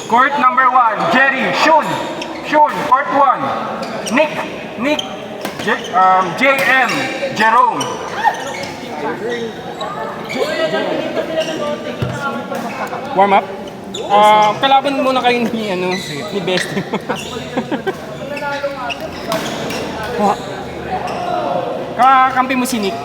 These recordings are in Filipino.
Court number 1, Jerry, Shun, court 1, Nick, JM, Jerome. Warm up? Kalaban muna kayo ni Best. Kakampi mo si Nick.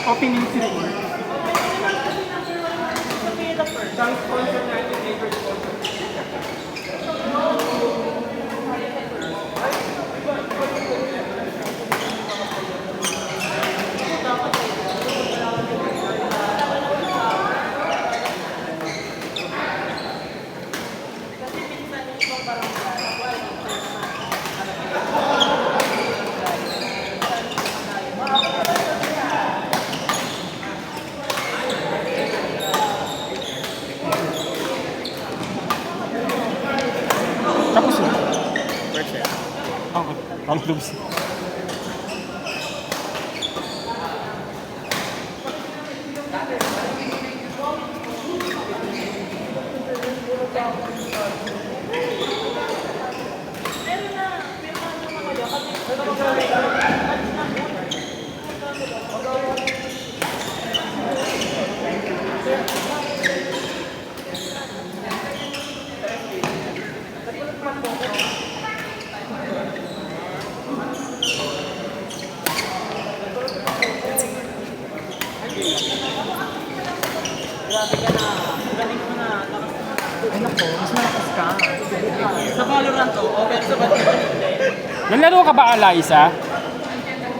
Opening ceremony. Tapos na. Perfect. Okay. Ang lubos. Grabe ka na. Galing mo na. Ay nako, mas malakas ka. Sa Valorant to, okay sa Valorant hindi. Nalaro ka ba, Eliza?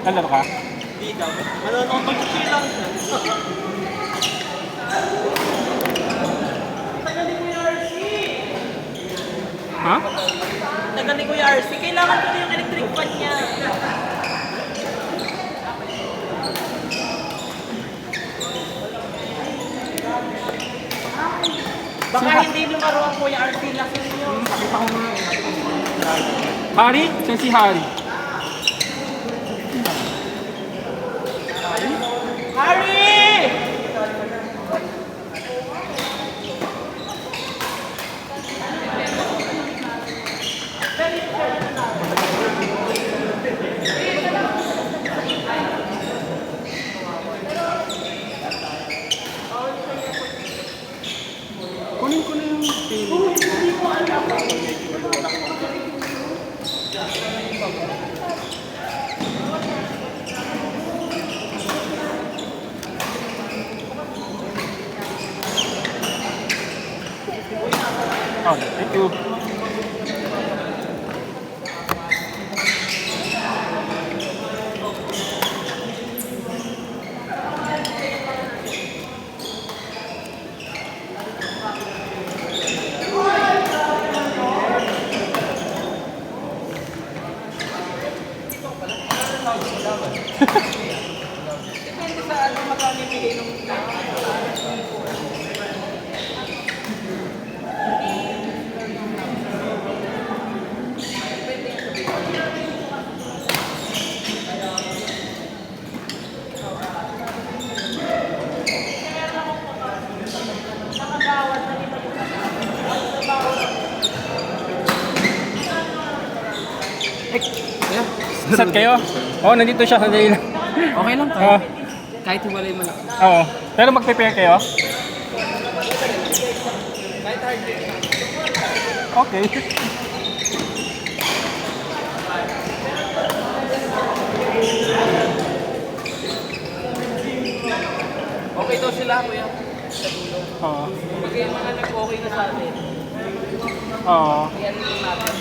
Nalaro ka? Hindi daw. Manonood pag-chilang siya. Tagalin ko yung RC. Ha? Tagalin ko yung RC. Kailangan ko na yung electric fan niya. Baka hindi lumaruan po yung RC laki niyo. Pakita ko nga. Harry? Saan si Harry? Harry! Kunin ko na yung payment. Oh, thank you. Depende sa ano magkano ibigay nung Saan kayo? Oo, nandito siya. Sandali lang. okay lang Oo. Kahit hiwalay mo lang. Oo. Pero mag-prepare kayo? Okay. Okay daw sila, kuya. sa dulo. Oo. Pag yung mga nag-okay na sa atin, Oo. yan yung natin.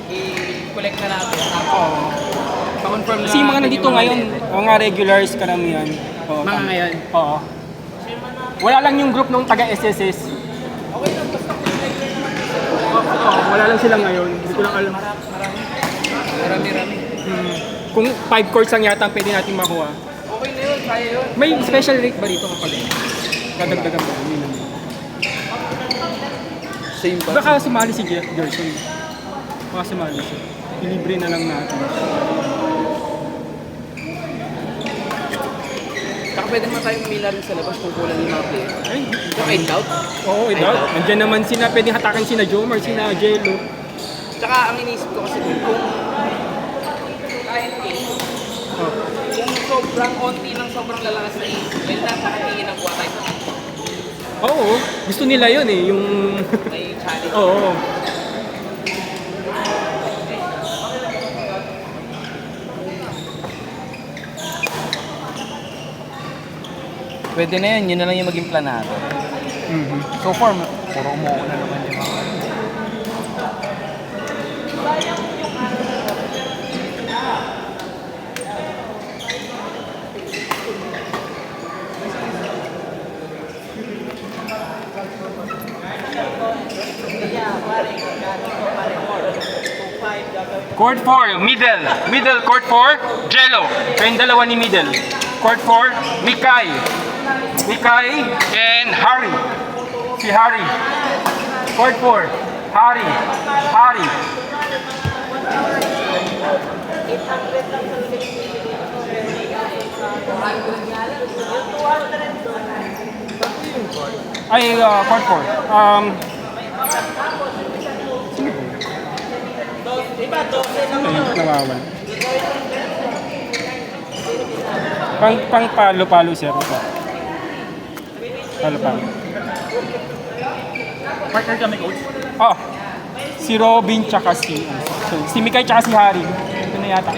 I-collect na natin. Oo. Pa-confirm na Kasi yung mga natin nandito ngayon, mga regulars karamihan. Oo, Mga tama. ngayon? Oo. Wala lang yung group nung taga-SSS. Okay lang, basta collect na naman. Oo, wala lang sila ngayon. Hindi ko lang alam. Marami-rami. Kung 5 courts lang yata ang pwede natin makuha. Okay na yun, kaya yun. May special rate ba dito kapag kadagdagan ba? Yun lang. Same ba? Baka sumali si Gerson. Baka sumali siya. Ilibre na lang natin. Saka pwede naman tayong umila rin sa labas kung kulang yung mga player. Ay, Yung I doubt. oo, I ito. doubt. Nandiyan naman sila, pwedeng hatakin sina Jomar, sina Jello. Tsaka ang iniisip ko kasi dun, kung kahit 8, Oh. kung sobrang onti ng sobrang lalakas na 8, well na, nakatingin ang buwa tayo. Oo, gusto nila yun eh, yung... May challenge. Oo. Pwede na yun, yun na lang yung maging planado. Mhm. So far, puro umuuna naman yung mga. Court 4, middle court 4, Jello. Kayong dalawa ni middle. Court 4, Mikay and Harry. Si Harry. Court 4, Harry. Ay, court 4. Nawawala. Pang palo-palo sir. Ito. Palo-palo. Partner kami, coach. Oh. Si Robin tsaka si Mikay tsaka si Harry. Ito na yata.